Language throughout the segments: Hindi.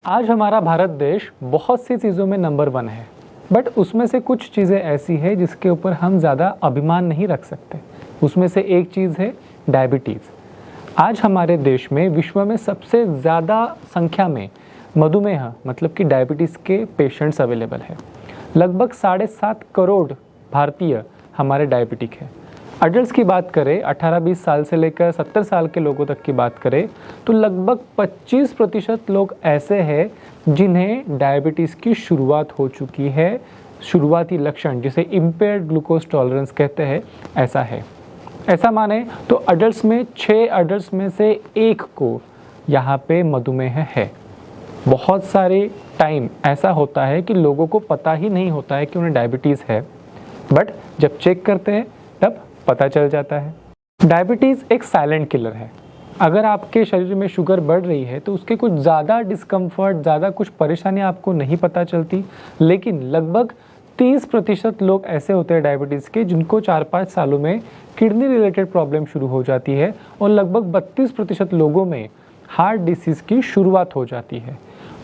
आज हमारा भारत देश बहुत सी चीज़ों में नंबर 1 है, बट उसमें से कुछ चीज़ें ऐसी है जिसके ऊपर हम ज़्यादा अभिमान नहीं रख सकते। उसमें से एक चीज़ है डायबिटीज़। आज हमारे देश में विश्व में सबसे ज़्यादा संख्या में मधुमेह मतलब कि डायबिटीज़ के पेशेंट्स अवेलेबल है। लगभग 7.5 करोड़ भारतीय हमारे डायबिटिक है। अडल्ट्स की बात करें, 18-20 साल से लेकर 70 साल के लोगों तक की बात करें तो लगभग 25% लोग ऐसे हैं जिन्हें डायबिटीज़ की शुरुआत हो चुकी है। शुरुआती लक्षण जिसे इम्पेयर्ड ग्लूकोज टॉलरेंस कहते हैं, ऐसा है। ऐसा माने तो अडल्ट्स में 6 अडल्ट्स में से 1 को यहाँ पे मधुमेह है। बहुत सारे टाइम ऐसा होता है कि लोगों को पता ही नहीं होता है कि उन्हें डायबिटीज़ है, बट जब चेक करते हैं तब पता चल जाता है। डायबिटीज़ एक साइलेंट किलर है। अगर आपके शरीर में शुगर बढ़ रही है तो उसके कुछ ज़्यादा डिस्कम्फर्ट, ज़्यादा कुछ परेशानियाँ आपको नहीं पता चलती, लेकिन लगभग 30% लोग ऐसे होते हैं डायबिटीज़ के जिनको 4-5 सालों में किडनी रिलेटेड प्रॉब्लम शुरू हो जाती है और लगभग 32% लोगों में हार्ट डिसीज़ की शुरुआत हो जाती है।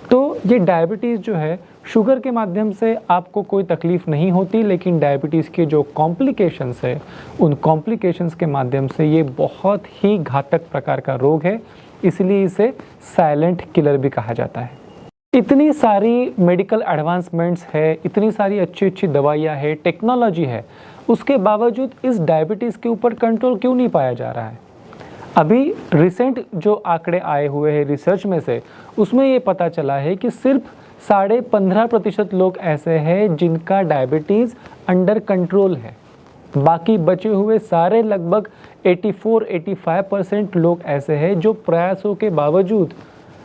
तो ये डायबिटीज़ जो है, शुगर के माध्यम से आपको कोई तकलीफ़ नहीं होती, लेकिन डायबिटीज़ के जो कॉम्प्लिकेशंस है उन कॉम्प्लिकेशंस के माध्यम से ये बहुत ही घातक प्रकार का रोग है, इसलिए इसे साइलेंट किलर भी कहा जाता है। इतनी सारी मेडिकल एडवांसमेंट्स है, इतनी सारी अच्छी अच्छी दवाइयाँ है, टेक्नोलॉजी है, उसके बावजूद इस डायबिटीज़ के ऊपर कंट्रोल क्यों नहीं पाया जा रहा है? अभी रिसेंट जो आंकड़े आए हुए हैं रिसर्च में से, उसमें ये पता चला है कि सिर्फ 15.5% लोग ऐसे हैं जिनका डायबिटीज़ अंडर कंट्रोल है। बाकी बचे हुए सारे लगभग 84-85% लोग ऐसे हैं जो प्रयासों के बावजूद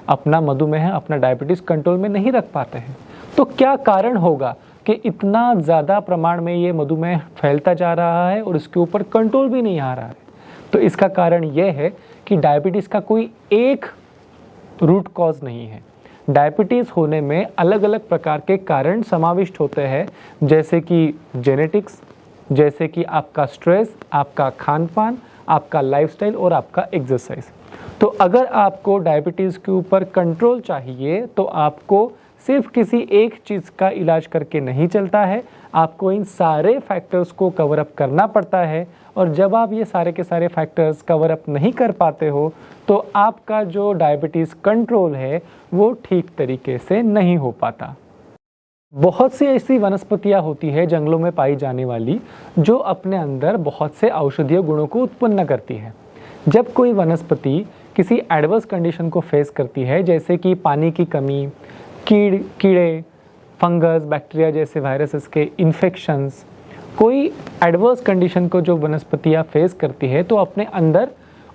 अपना मधुमेह, अपना डायबिटीज़ कंट्रोल में नहीं रख पाते हैं। तो क्या कारण होगा कि इतना ज़्यादा प्रमाण में ये मधुमेह फैलता जा रहा है और इसके ऊपर कंट्रोल भी नहीं आ रहा है? तो इसका कारण यह है कि डायबिटीज़ का कोई एक रूट कॉज नहीं है। डायबिटीज़ होने में अलग अलग प्रकार के कारण समाविष्ट होते हैं, जैसे कि जेनेटिक्स, जैसे कि आपका स्ट्रेस, आपका खान पान, आपका लाइफस्टाइल और आपका एक्सरसाइज। तो अगर आपको डायबिटीज़ के ऊपर कंट्रोल चाहिए तो आपको सिर्फ किसी एक चीज़ का इलाज करके नहीं चलता है, आपको इन सारे फैक्टर्स को कवर अप करना पड़ता है। और जब आप ये सारे के सारे फैक्टर्स कवर अप नहीं कर पाते हो तो आपका जो डायबिटीज़ कंट्रोल है वो ठीक तरीके से नहीं हो पाता। बहुत सी ऐसी वनस्पतियाँ होती है जंगलों में पाई जाने वाली, जो अपने अंदर बहुत से औषधीय गुणों को उत्पन्न करती है। जब कोई वनस्पति किसी एडवर्स कंडीशन को फेस करती है, जैसे कि पानी की कमी, कीड़े, फंगस, बैक्टीरिया जैसे वायरसेस के इन्फेक्शंस, कोई एडवर्स कंडीशन को जो वनस्पतियाँ फेस करती है तो अपने अंदर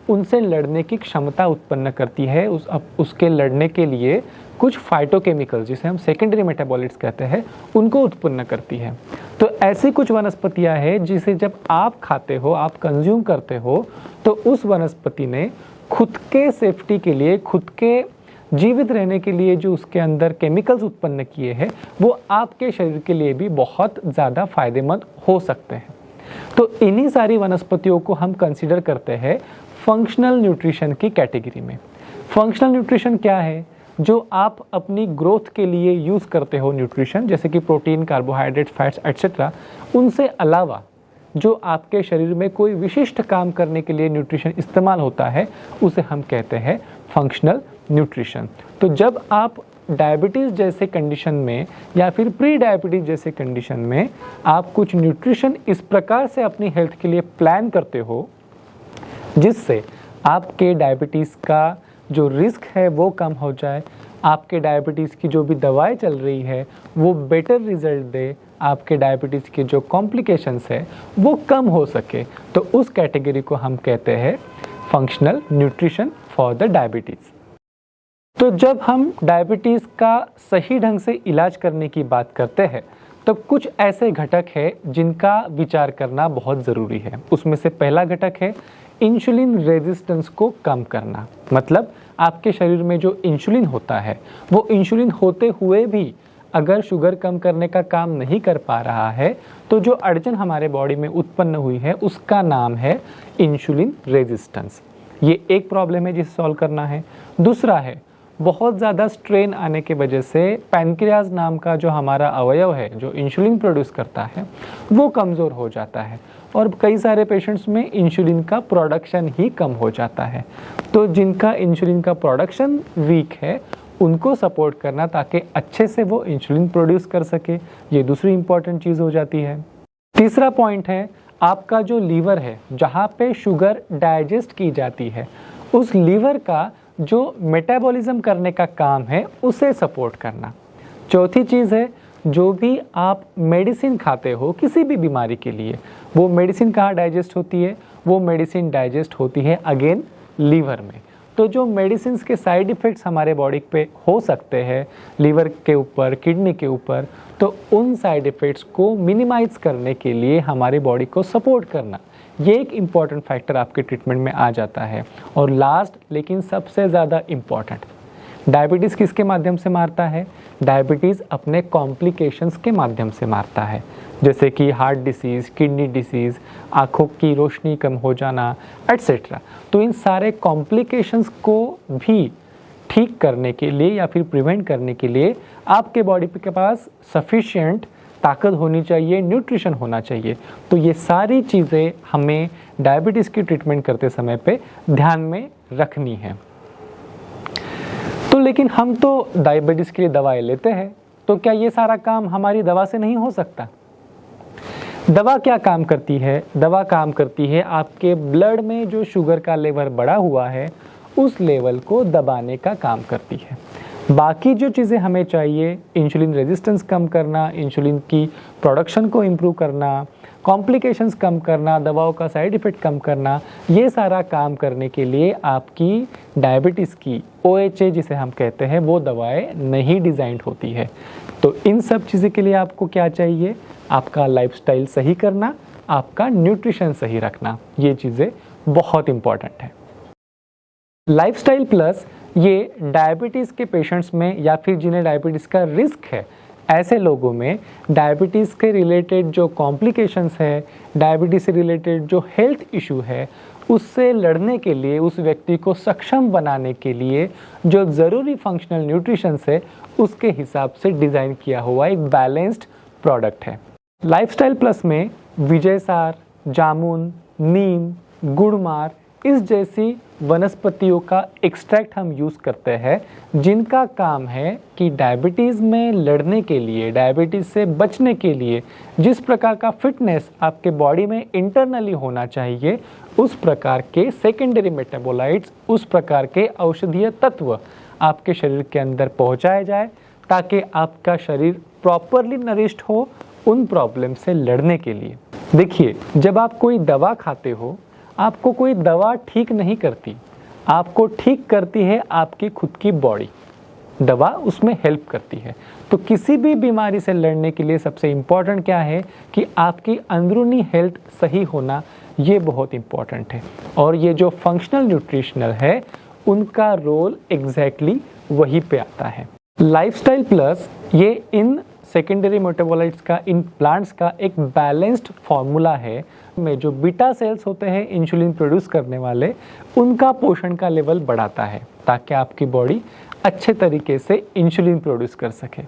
उनसे लड़ने की क्षमता उत्पन्न करती है। उसके लड़ने के लिए कुछ फाइटोकेमिकल्स, जिसे हम सेकेंडरी मेटाबॉलिट्स कहते हैं, उनको उत्पन्न करती है। तो ऐसी कुछ वनस्पतियाँ हैं जिसे जब आप खाते हो, आप कंज्यूम करते हो, तो उस वनस्पति ने खुद के सेफ्टी के लिए, खुद के जीवित रहने के लिए जो उसके अंदर केमिकल्स उत्पन्न किए हैं, वो आपके शरीर के लिए भी बहुत ज़्यादा फायदेमंद हो सकते हैं। तो इन्हीं सारी वनस्पतियों को हम कंसीडर करते हैं फंक्शनल न्यूट्रिशन की कैटेगरी में। फंक्शनल न्यूट्रिशन क्या है? जो आप अपनी ग्रोथ के लिए यूज़ करते हो न्यूट्रिशन, जैसे कि प्रोटीन, कार्बोहाइड्रेट, फैट्स एट्सेट्रा, उनसे अलावा जो आपके शरीर में कोई विशिष्ट काम करने के लिए न्यूट्रिशन इस्तेमाल होता है, उसे हम कहते हैं फंक्शनल न्यूट्रिशन। तो जब आप डायबिटीज़ जैसे कंडीशन में या फिर प्री डायबिटीज़ जैसे कंडीशन में आप कुछ न्यूट्रिशन इस प्रकार से अपनी हेल्थ के लिए प्लान करते हो जिससे आपके डायबिटीज़ का जो रिस्क है वो कम हो जाए, आपके डायबिटीज़ की जो भी दवाई चल रही है वो बेटर रिजल्ट दे, आपके डायबिटीज़ के जो कॉम्प्लिकेशंस है वो कम हो सके, तो उस कैटेगरी को हम कहते हैं functional nutrition for the diabetes. तो जब हम डायबिटीज़ का सही ढंग से इलाज करने की बात करते हैं तो कुछ ऐसे घटक हैं जिनका विचार करना बहुत ज़रूरी है। उसमें से पहला घटक है इंसुलिन रेजिस्टेंस को कम करना। मतलब आपके शरीर में जो इंसुलिन होता है वो इंसुलिन होते हुए भी अगर शुगर कम करने का काम नहीं कर पा रहा है तो जो अड़चन हमारे बॉडी में उत्पन्न हुई है उसका नाम है इंसुलिन रेजिस्टेंस। ये एक प्रॉब्लम है जिसे सॉल्व करना है। दूसरा है बहुत ज़्यादा स्ट्रेन आने की वजह से पैनक्रियाज नाम का जो हमारा अवयव है जो इंसुलिन प्रोड्यूस करता है वो कमज़ोर हो जाता है और कई सारे पेशेंट्स में इंसुलिन का प्रोडक्शन ही कम हो जाता है। तो जिनका इंसुलिन का प्रोडक्शन वीक है उनको सपोर्ट करना ताकि अच्छे से वो इंसुलिन प्रोड्यूस कर सके, ये दूसरी इंपॉर्टेंट चीज़ हो जाती है। तीसरा पॉइंट है आपका जो लीवर है जहाँ पे शुगर डाइजेस्ट की जाती है उस लीवर का जो मेटाबॉलिज्म करने का काम है उसे सपोर्ट करना। चौथी चीज़ है जो भी आप मेडिसिन खाते हो किसी भी बीमारी के लिए, वो मेडिसिन कहाँ डाइजेस्ट होती है, वो मेडिसिन डाइजेस्ट होती है अगेन लीवर में। तो जो मेडिसिन के साइड इफ़ेक्ट्स हमारे बॉडी पे हो सकते हैं लीवर के ऊपर, किडनी के ऊपर, तो उन साइड इफ़ेक्ट्स को मिनिमाइज करने के लिए हमारी बॉडी को सपोर्ट करना, ये एक इम्पॉर्टेंट फैक्टर आपके ट्रीटमेंट में आ जाता है। और लास्ट लेकिन सबसे ज़्यादा इम्पॉर्टेंट, डायबिटीज़ किसके माध्यम से मारता है? डायबिटीज़ अपने कॉम्प्लिकेशंस के माध्यम से मारता है, जैसे कि हार्ट डिसीज़, किडनी डिसीज़, आँखों की रोशनी कम हो जाना एट्सेट्रा। तो इन सारे कॉम्प्लिकेशंस को भी ठीक करने के लिए या फिर प्रिवेंट करने के लिए आपके बॉडी के पास सफिशिएंट ताकत होनी चाहिए, न्यूट्रिशन होना चाहिए। तो ये सारी चीज़ें हमें डायबिटीज़ की ट्रीटमेंट करते समय पे ध्यान में रखनी है। तो लेकिन हम तो डायबिटीज़ के लिए दवाएं लेते हैं, तो क्या ये सारा काम हमारी दवा से नहीं हो सकता? दवा क्या काम करती है? दवा काम करती है आपके ब्लड में जो शुगर का लेवल बढ़ा हुआ है उस लेवल को दबाने का काम करती है। बाकी जो चीज़ें हमें चाहिए, इंसुलिन रेजिस्टेंस कम करना, इंसुलिन की प्रोडक्शन को इम्प्रूव करना, कॉम्प्लिकेशंस कम करना, दवाओं का साइड इफ़ेक्ट कम करना, ये सारा काम करने के लिए आपकी डायबिटीज़ की OHA जिसे हम कहते हैं वो दवाएं नहीं डिज़ाइन होती है। तो इन सब चीज़ें के लिए आपको क्या चाहिए? आपका लाइफस्टाइल सही करना, आपका न्यूट्रिशन सही रखना, ये चीज़ें बहुत इम्पॉर्टेंट है। लाइफस्टाइल प्लस ये डायबिटीज़ के पेशेंट्स में या फिर जिन्हें डायबिटीज़ का रिस्क है ऐसे लोगों में डायबिटीज़ के रिलेटेड जो कॉम्प्लिकेशंस है, डायबिटीज़ से रिलेटेड जो हेल्थ इशू है उससे लड़ने के लिए, उस व्यक्ति को सक्षम बनाने के लिए जो ज़रूरी फंक्शनल न्यूट्रिशन है उसके हिसाब से डिज़ाइन किया हुआ एक बैलेंस्ड प्रोडक्ट है। लाइफस्टाइल प्लस में विजय सार, जामुन, नीम, गुड़मार इस जैसी वनस्पतियों का एक्सट्रैक्ट हम यूज़ करते हैं जिनका काम है कि डायबिटीज़ में लड़ने के लिए, डायबिटीज़ से बचने के लिए जिस प्रकार का फिटनेस आपके बॉडी में इंटरनली होना चाहिए उस प्रकार के सेकेंडरी मेटाबोलाइट्स, उस प्रकार के औषधीय तत्व आपके शरीर के अंदर पहुंचाए जाए ताकि आपका शरीर प्रॉपरली नरिश्ड हो उन प्रॉब्लम से लड़ने के लिए। देखिए, जब आप कोई दवा खाते हो आपको कोई दवा ठीक नहीं करती, आपको ठीक करती है आपकी खुद की बॉडी, दवा उसमें हेल्प करती है। तो किसी भी बीमारी से लड़ने के लिए सबसे इम्पॉर्टेंट क्या है कि आपकी अंदरूनी हेल्थ सही होना, ये बहुत इम्पॉर्टेंट है। और ये जो फंक्शनल न्यूट्रिशनल है उनका रोल एग्जैक्टली वही पे आता है। लाइफस्टाइल प्लस ये इन सेकेंडरी मेटाबोलाइट्स का, इन प्लांट्स का एक बैलेंस्ड फार्मूला है में जो बीटा सेल्स होते हैं इंसुलिन प्रोड्यूस करने वाले, उनका पोषण का लेवल बढ़ाता है ताकि आपकी बॉडी अच्छे तरीके से इंसुलिन प्रोड्यूस कर सके।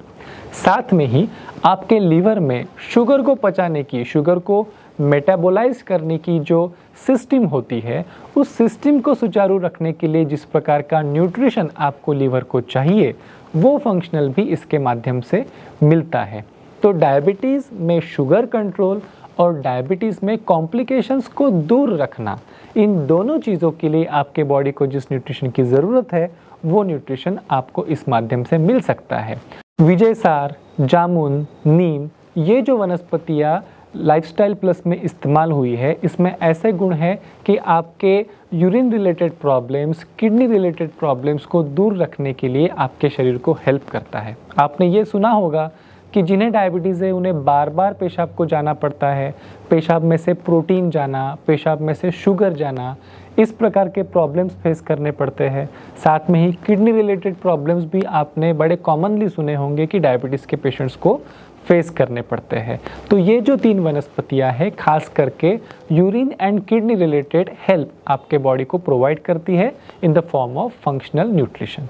साथ में ही आपके लीवर में शुगर को पचाने की, शुगर को मेटाबोलाइज करने की जो सिस्टम होती है उस सिस्टम को सुचारू रखने के लिए जिस प्रकार का न्यूट्रिशन आपको लीवर को चाहिए वो फंक्शनल भी इसके माध्यम से मिलता है। तो डायबिटीज़ में शुगर कंट्रोल और डायबिटीज़ में कॉम्प्लिकेशंस को दूर रखना, इन दोनों चीज़ों के लिए आपके बॉडी को जिस न्यूट्रिशन की ज़रूरत है वो न्यूट्रिशन आपको इस माध्यम से मिल सकता है। विजय सार, जामुन, नीम, ये जो वनस्पतियाँ लाइफस्टाइल प्लस में इस्तेमाल हुई है इसमें ऐसे गुण हैं कि आपके urine related problems, kidney related problems को दूर रखने के लिए आपके शरीर को हेल्प करता है। आपने ये सुना होगा कि जिन्हें डायबिटीज़ है उन्हें बार बार पेशाब को जाना पड़ता है, पेशाब में से प्रोटीन जाना, पेशाब में से शुगर जाना, इस प्रकार के प्रॉब्लम्स फेस करने पड़ते हैं। साथ में ही किडनी रिलेटेड प्रॉब्लम्स भी आपने बड़े कॉमनली सुने होंगे कि डायबिटीज़ के पेशेंट्स को फेस करने पड़ते हैं। तो ये जो 3 वनस्पतियाँ हैं खास करके urine and kidney related help आपके बॉडी को प्रोवाइड करती है in the form of functional nutrition.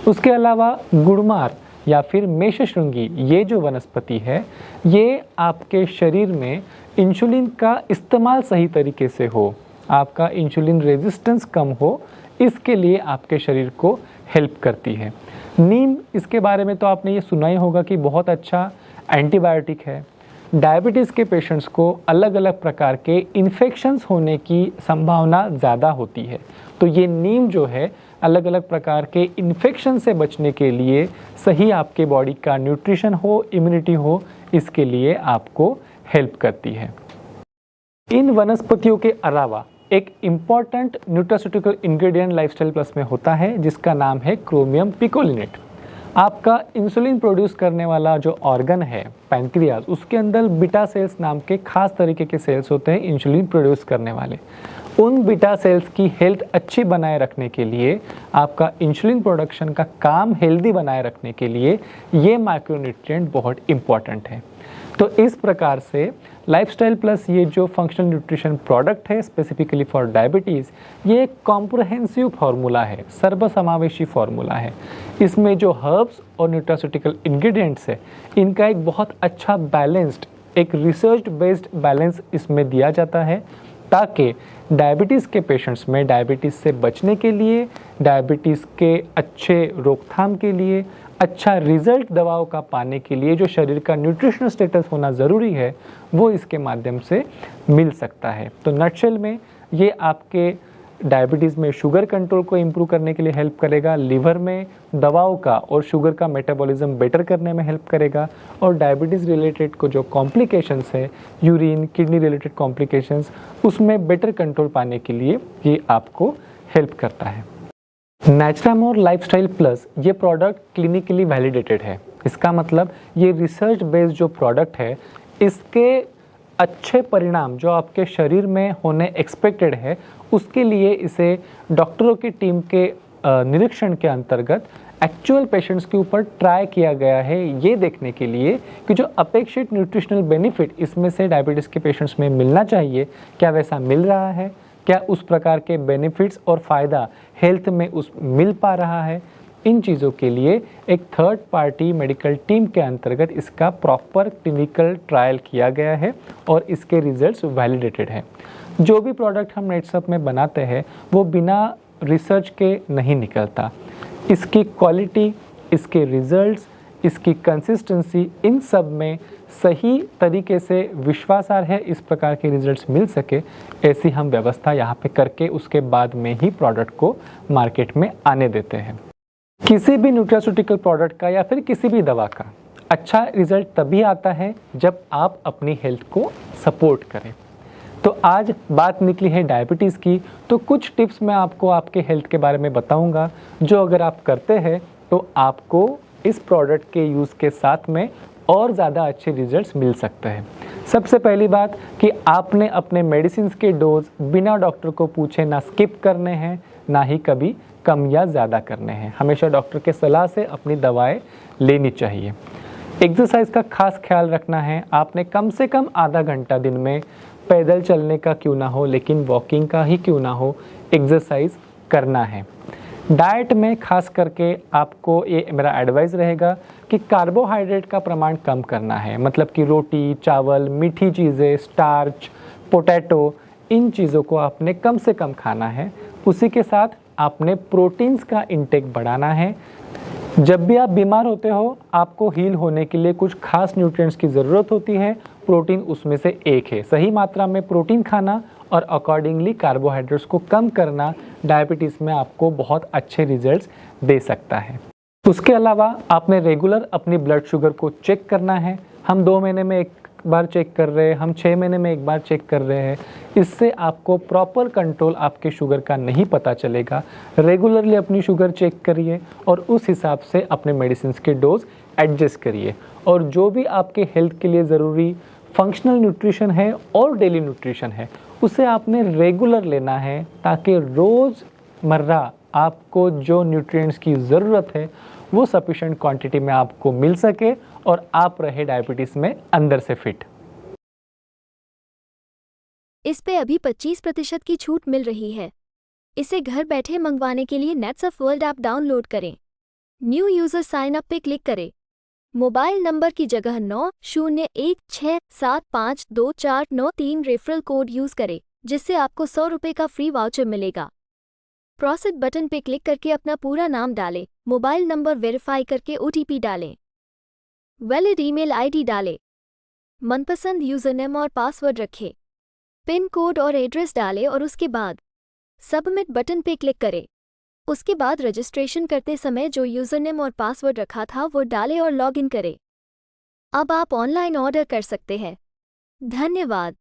उसके अलावा गुड़मार या फिर मेषशृंगी, ये जो वनस्पति है, ये आपके शरीर में इंसुलिन का इस्तेमाल सही तरीके से हो, आपका इंसुलिन रेजिस्टेंस कम हो, इसके लिए आपके शरीर को हेल्प करती है। नीम, इसके बारे में तो आपने ये सुना ही होगा कि बहुत अच्छा एंटीबायोटिक है। डायबिटीज़ के पेशेंट्स को अलग अलग प्रकार के इन्फेक्शंस होने की संभावना ज़्यादा होती है, तो ये नीम जो है अलग अलग प्रकार के इन्फेक्शन से बचने के लिए, सही आपके बॉडी का न्यूट्रिशन हो, इम्यूनिटी हो, इसके लिए आपको हेल्प करती है। इन वनस्पतियों के अलावा एक important nutraceutical ingredient lifestyle plus में होता है, जिसका नाम है क्रोमियम पिकोलिनेट। आपका इंसुलिन प्रोड्यूस करने वाला जो ऑर्गन है पैंक्रियाज, उसके अंदर बीटा सेल्स नाम के खास तरीके के सेल्स होते हैं इंसुलिन प्रोड्यूस करने वाले। उन बीटा सेल्स की हेल्थ अच्छी बनाए रखने के लिए, आपका इंसुलिन प्रोडक्शन का काम हेल्दी बनाए रखने के लिए ये माइक्रोन्यूट्रिएंट बहुत इम्पॉर्टेंट है। तो इस प्रकार से लाइफस्टाइल प्लस ये जो फंक्शनल न्यूट्रिशन प्रोडक्ट है स्पेसिफिकली फॉर डायबिटीज़, ये एक कॉम्प्रहेंसिव फार्मूला है, सर्वसमावेशी फार्मूला है। इसमें जो हर्ब्स और न्यूट्रास्यूटिकल इंग्रेडिएंट्स है, इनका एक बहुत अच्छा बैलेंस्ड, एक रिसर्च बेस्ड बैलेंस इसमें दिया जाता है, ताकि डायबिटीज़ के पेशेंट्स में डायबिटीज़ से बचने के लिए, डायबिटीज़ के अच्छे रोकथाम के लिए, अच्छा रिजल्ट दवाओं का पाने के लिए जो शरीर का न्यूट्रिशनल स्टेटस होना ज़रूरी है, वो इसके माध्यम से मिल सकता है। तो नटशेल में ये आपके डायबिटीज़ में शुगर कंट्रोल को इम्प्रूव करने के लिए हेल्प करेगा, लिवर में दवाओं का और शुगर का मेटाबॉलिज्म बेटर करने में हेल्प करेगा, और डायबिटीज़ रिलेटेड को जो कॉम्प्लिकेशंस है, यूरिन किडनी रिलेटेड कॉम्प्लिकेशंस, उसमें बेटर कंट्रोल पाने के लिए ये आपको हेल्प करता है। नेचुरामोर लाइफस्टाइल प्लस ये प्रोडक्ट क्लिनिकली वैलिडेटेड है। इसका मतलब ये रिसर्च बेस्ड जो प्रोडक्ट है, इसके अच्छे परिणाम जो आपके शरीर में होने एक्सपेक्टेड है, उसके लिए इसे डॉक्टरों की टीम के निरीक्षण के अंतर्गत एक्चुअल पेशेंट्स के ऊपर ट्राई किया गया है, ये देखने के लिए कि जो अपेक्षित न्यूट्रिशनल बेनिफिट इसमें से डायबिटीज़ के पेशेंट्स में मिलना चाहिए, क्या वैसा मिल रहा है, क्या उस प्रकार के बेनिफिट्स और फ़ायदा हेल्थ में उस मिल पा रहा है। इन चीज़ों के लिए एक थर्ड पार्टी मेडिकल टीम के अंतर्गत इसका प्रॉपर क्लिनिकल ट्रायल किया गया है और इसके रिजल्ट्स वैलिडेटेड हैं। जो भी प्रोडक्ट हम नेटसप में बनाते हैं वो बिना रिसर्च के नहीं निकलता। इसकी क्वालिटी, इसके रिजल्ट्स, इसकी कंसिस्टेंसी, इन सब में सही तरीके से विश्वासार्ह है इस प्रकार के रिजल्ट्स मिल सके, ऐसी हम व्यवस्था यहाँ पे करके उसके बाद में ही प्रोडक्ट को मार्केट में आने देते हैं। किसी भी न्यूट्रास्यूटिकल प्रोडक्ट का या फिर किसी भी दवा का अच्छा रिजल्ट तभी आता है जब आप अपनी हेल्थ को सपोर्ट करें। तो आज बात निकली है डायबिटीज़ की, तो कुछ टिप्स मैं आपको आपके हेल्थ के बारे में बताऊंगा, जो अगर आप करते हैं तो आपको इस प्रोडक्ट के यूज़ के साथ में और ज़्यादा अच्छे रिजल्ट्स मिल सकते हैं। सबसे पहली बात कि आपने अपने मेडिसिन के डोज बिना डॉक्टर को पूछे ना स्किप करने हैं, ना ही कभी कम या ज़्यादा करने हैं। हमेशा डॉक्टर के सलाह से अपनी दवाएं लेनी चाहिए। एक्सरसाइज का खास ख्याल रखना है। आपने कम से कम आधा घंटा दिन में पैदल चलने का क्यों ना हो, लेकिन वॉकिंग का ही क्यों ना हो, एक्सरसाइज करना है। डाइट में खास करके आपको ये मेरा एडवाइस रहेगा कि कार्बोहाइड्रेट का प्रमाण कम करना है। मतलब कि रोटी, चावल, मीठी चीज़ें, स्टार्च, पोटैटो, इन चीज़ों को आपने कम से कम खाना है। उसी के साथ आपने प्रोटीन्स का इंटेक बढ़ाना है। जब भी आप बीमार होते हो, आपको हील होने के लिए कुछ खास न्यूट्रिएंट्स की ज़रूरत होती है, प्रोटीन उसमें से एक है। सही मात्रा में प्रोटीन खाना और अकॉर्डिंगली कार्बोहाइड्रेट्स को कम करना डायबिटीज़ में आपको बहुत अच्छे रिजल्ट्स दे सकता है। उसके अलावा आपने रेगुलर अपनी ब्लड शुगर को चेक करना है। हम 2 महीने में एक बार चेक कर रहे हैं, हम 6 महीने में एक बार चेक कर रहे हैं। इससे आपको प्रॉपर कंट्रोल आपके शुगर का नहीं पता चलेगा। रेगुलरली अपनी शुगर चेक करिए और उस हिसाब से अपने मेडिसिन के डोज एडजस्ट करिए। और जो भी आपके हेल्थ के लिए ज़रूरी फंक्शनल न्यूट्रिशन है और डेली न्यूट्रिशन है, उसे आपने रेगुलर लेना है, ताकि रोज़मर्रा आपको जो न्यूट्रिएंट्स की ज़रूरत है वो सफिशिएंट क्वांटिटी में आपको मिल सके और आप रहे डायबिटीज़ में अंदर से फिट। इस पे अभी 25% की छूट मिल रही है। इसे घर बैठे मंगवाने के लिए नेट्सअप वर्ल्ड ऐप डाउनलोड करें। न्यू यूज़र साइन अप पे क्लिक करें। मोबाइल नंबर की जगह 9016752493 रेफरल कोड यूज़ करें, जिससे आपको 100 रुपये का फ्री वाउचर मिलेगा। प्रोसीड बटन पे क्लिक करके अपना पूरा नाम डालें, मोबाइल नंबर वेरीफाई करके OTP डालें, वैलिड ईमेल आईडी डालें, मनपसंद यूज़रनेम और पासवर्ड रखें, पिन कोड और एड्रेस डालें और उसके बाद सबमिट बटन पे क्लिक करें। उसके बाद रजिस्ट्रेशन करते समय जो यूज़रनेम और पासवर्ड रखा था वो डालें और लॉगिन करें। अब आप ऑनलाइन ऑर्डर कर सकते हैं। धन्यवाद।